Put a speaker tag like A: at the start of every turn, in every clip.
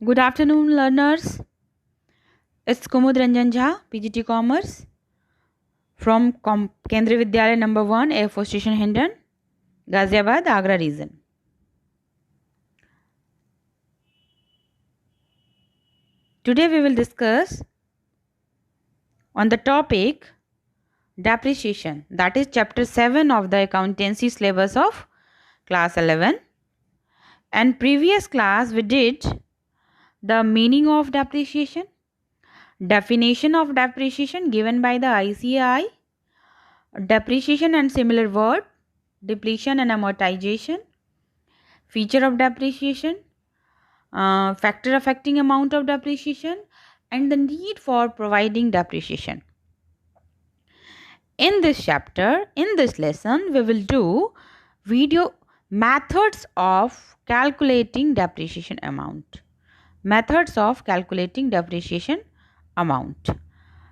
A: Good afternoon, learners. It's Kumud Ranjan Jha, PGT Commerce, from Kendriya Vidyalaya number 1, Air Force Station Hindon, Ghaziabad, Agra region. Today we will discuss on the topic depreciation, that is chapter 7 of the accountancy syllabus of class 11. And previous class we did the meaning of depreciation, definition of depreciation given by the ICAI, depreciation and similar word, depletion and amortization, feature of depreciation, factor affecting amount of depreciation, and the need for providing depreciation. In this chapter, in this lesson, we will do video methods of calculating depreciation amount. Methods of calculating depreciation amount.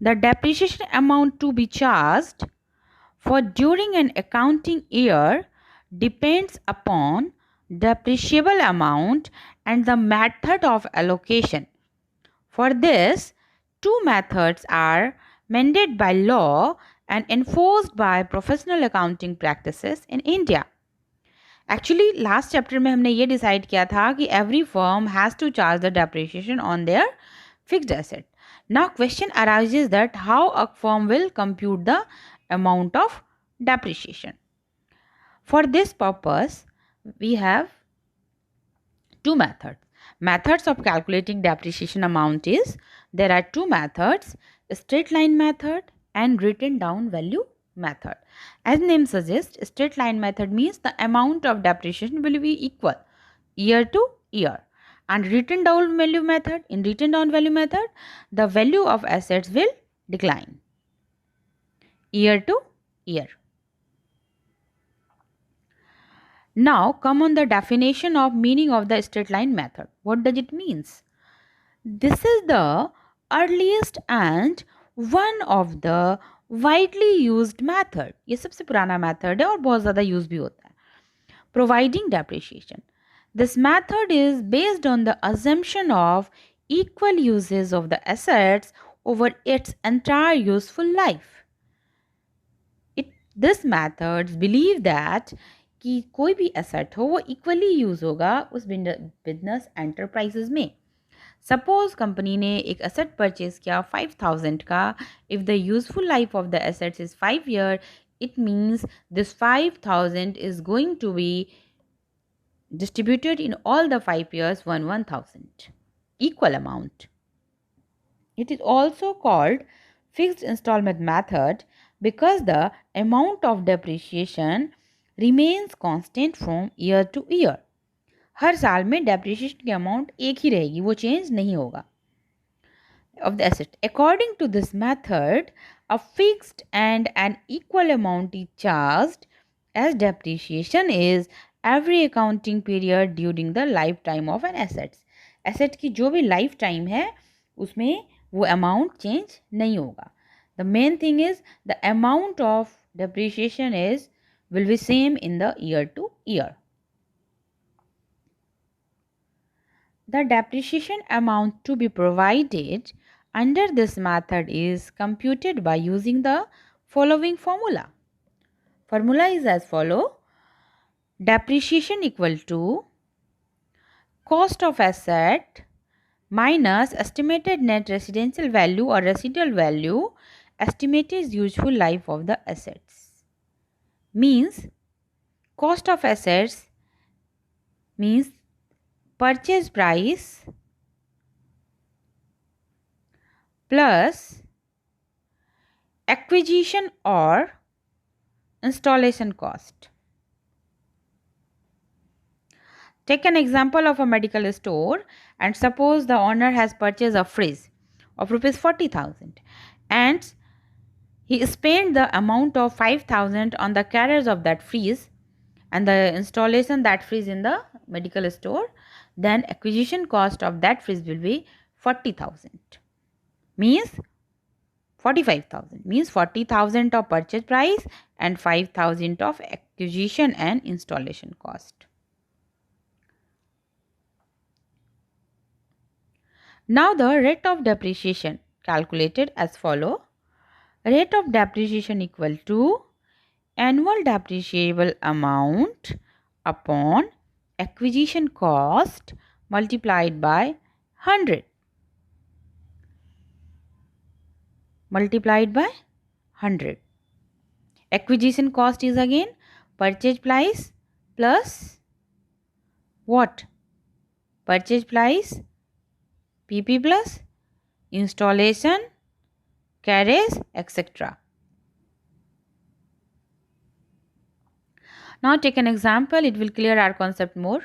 A: The depreciation amount to be charged for during an accounting year depends upon depreciable amount and the method of allocation. For this, two methods are mandated by law and enforced by professional accounting practices in India. Actually, last chapter में हमने ये decide किया था कि every firm has to charge the depreciation on their fixed asset. Now, question arises that how a firm will compute the amount of depreciation. For this purpose, we have two methods. Methods of calculating depreciation amount is, there are two methods, straight line method and written down value method. As name suggests, straight line method means the amount of depreciation will be equal year to year. And written down value method, in written down value method, the value of assets will decline year to year. Now come on the definition of meaning of the straight line method. What does it means? This is the earliest and one of the widely used method. ये सबसे पुराना method है और बहुत ज़्यादा use भी होता है. Providing depreciation. This method is based on the assumption of equal uses of the assets over its entire useful life. This methods believe that कि कोई भी एसेट हो वो इक्वली यूज़ होगा उस बिजनेस एंटरप्राइजेज में. सपोज कंपनी ने एक एसेट परचेज किया 5000 का. If the useful life of the assets is 5 year, it means this 5000 is going to be distributed in all the 5 years 1000 equal amount. It is also called fixed installment method because the amount of depreciation remains constant from year to year. हर साल में depreciation की amount एक ही रहेगी, वो change नहीं होगा of the asset. According to this method, a fixed and an equal amount is charged as depreciation is every accounting period during the lifetime of an asset. Asset की जो भी lifetime है उसमें वो amount change नहीं होगा. The main thing is the amount of depreciation will be same in the year to year. The depreciation amount to be provided under this method is computed by using the following formula. Formula is as follow. Depreciation equal to cost of asset minus estimated net residential value or residual value, estimated useful life of the assets. Means cost of assets means purchase price plus acquisition or installation cost. Take an example of a medical store and suppose the owner has purchased a fridge of rupees 40,000 and he spent the amount of 5,000 on the carriage of that fridge and the installation that fridge in the medical store. Then acquisition cost of that fridge will be 40,000 means 45,000 means 40,000 of purchase price and 5,000 of acquisition and installation cost. Now the rate of depreciation calculated as follow. Rate of depreciation equal to annual depreciable amount upon acquisition cost multiplied by 100. Multiplied by 100. Acquisition cost is again purchase price plus what? Purchase price, PP plus installation, carriage, etc. Now take an example, it will clear our concept more.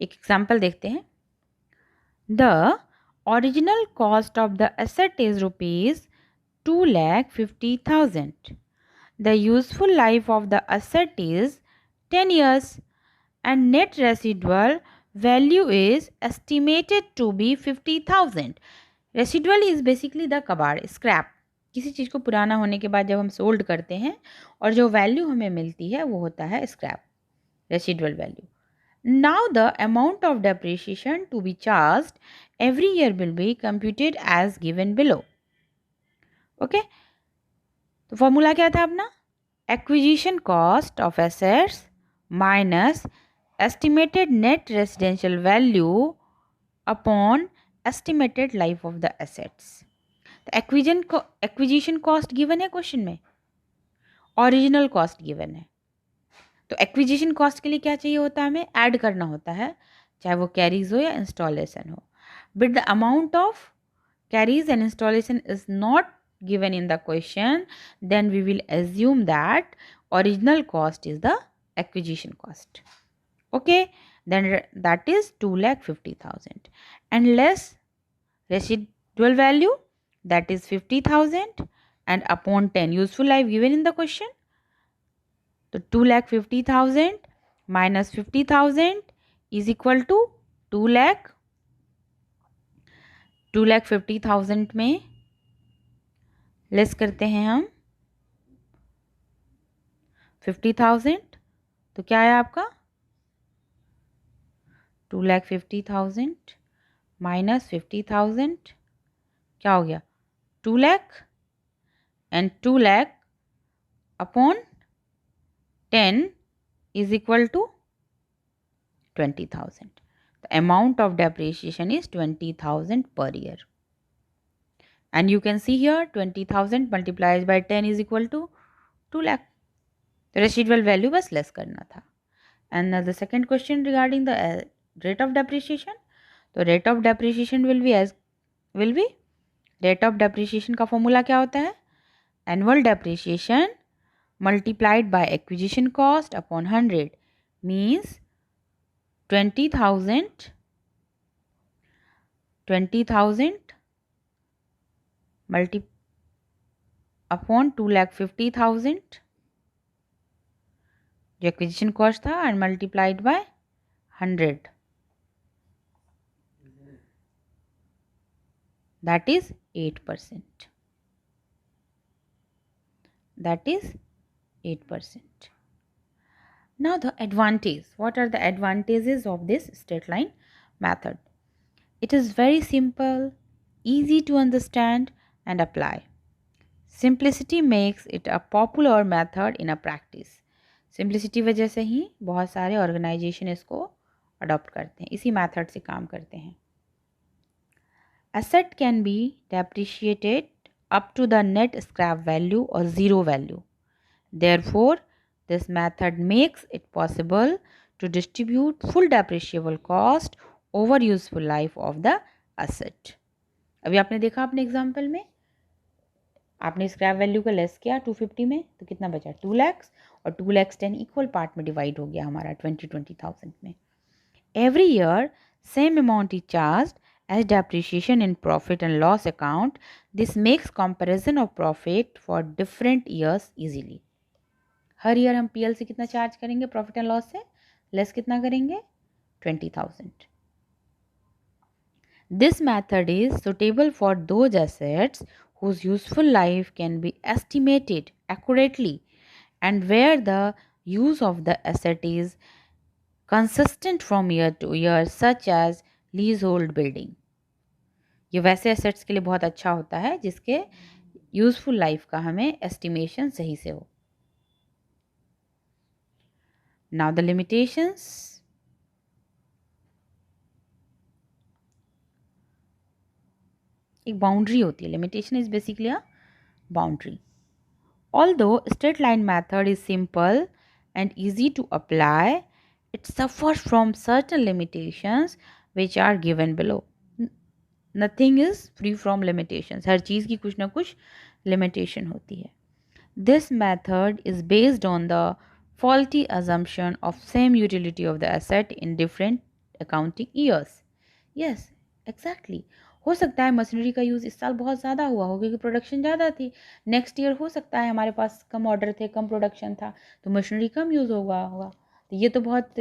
A: एक example देखते हैं. The original cost of the asset is rupees 2,50,000. The useful life of the asset is 10 years and net residual value is estimated to be 50,000. Residual is basically the कबाड़, scrap. किसी चीज़ को पुराना होने के बाद जब हम सोल्ड करते हैं और जो वैल्यू हमें मिलती है वो होता है scrap, residual value. Now the amount of depreciation to be charged every year will be computed as given below. Okay, तो फॉर्मूला क्या था अपना? Acquisition cost of assets minus estimated net residential value upon estimated life of the assets. तो acquisition cost given है question में, original cost given है. तो acquisition cost के लिए क्या चाहिए होता है? हमें ऐड करना होता है, चाहे वो कैरीज हो या इंस्टॉलेशन हो. But the amount of carries and installation is not given in the question, then we will assume that original cost is the acquisition cost. Okay, then that is 2,50,000 and less residual value, that is 50,000, and upon 10 useful life given in the question. So 2,50,000 minus 50,000 is equal to 2,50,000 में less करते हैं हम 50,000, तो क्या है आपका? 2,50,000 minus 50,000 क्या हो गया? 2 lakh, and 2 lakh upon 10 is equal to 20,000. The amount of depreciation is 20,000 per year. And you can see here 20,000 multiplied by 10 is equal to 2 lakh. The residual value was less करना था. And the second question regarding the rate of depreciation. तो rate of depreciation will be rate of depreciation का formula क्या होता है? Annual depreciation multiplied by acquisition cost upon 100 means 20,000 upon 2,50,000 जो acquisition cost था and multiplied by 100, that is 8%. That is 8%. Now the advantage. What are the advantages of this straight line method? It is very simple, easy to understand and apply. Simplicity makes it a popular method in a practice. Simplicity वजह से ही बहुत सारे organisation इसको adopt करते हैं, इसी method से काम करते हैं. Asset can be depreciated up to the net scrap value or zero value. Therefore, this method makes it possible to distribute full depreciable cost over useful life of the asset. अभी आपने देखा अपने example में, आपने scrap value को less किया 250 में, तो कितना बचा? 2 लाख, और 2 लाख 10 इक्वल पार्ट में डिवाइड हो गया हमारा 20,000 में. Every year same amount is charge as depreciation in profit and loss account. This makes comparison of profit for different years easily. Her year हम PL से कितना चार्ज करेंगे प्रॉफिट एंड लॉस से? लेस कितना करेंगे? 20,000. This method is suitable for those assets whose useful life can be estimated accurately and where the use of the asset is consistent from year to year, such as leasehold building. ये वैसे assets के लिए बहुत अच्छा होता है जिसके useful life का हमें एस्टिमेशन सही से हो. Now the limitations. एक बाउंड्री होती है. Limitation is basically a boundary. Although straight line method is simple and easy to apply, it suffers from certain limitations which are given below. Nothing is free from limitations. हर चीज़ की कुछ ना कुछ limitation होती है. This method is based on the faulty assumption of same utility of the asset in different accounting years. Yes, exactly. हो सकता है machinery का यूज़ इस साल बहुत ज़्यादा हुआ हो क्योंकि प्रोडक्शन ज़्यादा थी. नेक्स्ट ईयर हो सकता है हमारे पास कम ऑर्डर थे, कम प्रोडक्शन था, तो मशीनरी कम यूज़ होगा. तो ये तो बहुत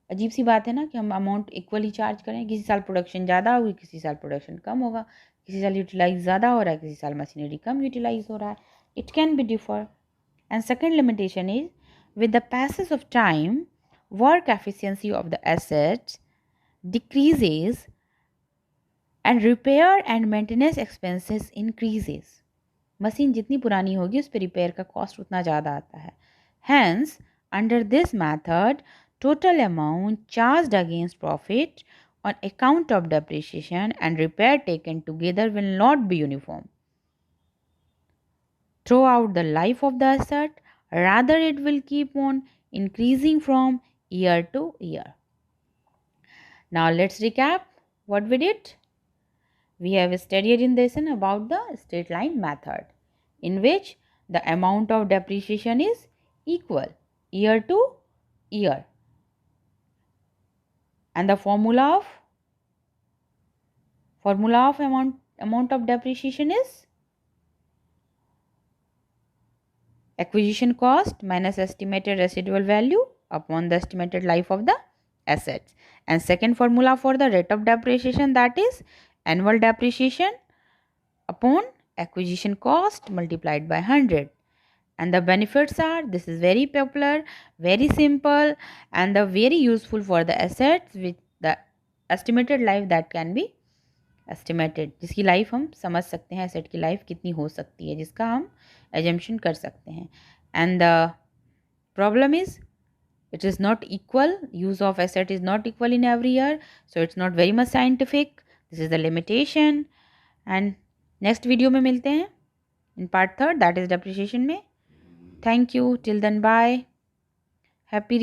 A: अजीब सी बात है ना कि हम अमाउंट इक्वली चार्ज करें. किसी साल प्रोडक्शन ज़्यादा होगी, किसी साल प्रोडक्शन कम होगा, किसी साल यूटिलाइज ज़्यादा हो रहा है, किसी साल मशीनरी कम यूटिलाइज हो रहा है. It can be differ. And second limitation is with the passage of time work efficiency of the assets decreases and repair and maintenance expenses increases. Machine जितनी पुरानी होगी उस पर रिपेयर का कॉस्ट उतना ज़्यादा आता है. Hence, under this method, total amount charged against profit on account of depreciation and repair taken together will not be uniform throughout the life of the asset. Rather, it will keep on increasing from year to year. Now let's recap what we did. We have studied in this lesson about the straight line method, in which the amount of depreciation is equal year to year, and the formula of amount of depreciation is acquisition cost minus estimated residual value upon the estimated life of the assets. And second formula for the rate of depreciation, that is annual depreciation upon acquisition cost multiplied by 100. And the benefits are, this is very popular, very simple, and the very useful for the assets with the estimated life that can be estimated, जिसकी life हम समझ सकते हैं asset की life कितनी हो सकती है, जिसका हम एजम्पशन कर सकते हैं. And the problem is it is not equal. Use of asset is not equal in every year, so it's not very much scientific. This is the limitation. And next video में मिलते हैं in part 3, that is depreciation में. Thank you. Till then, bye. Happy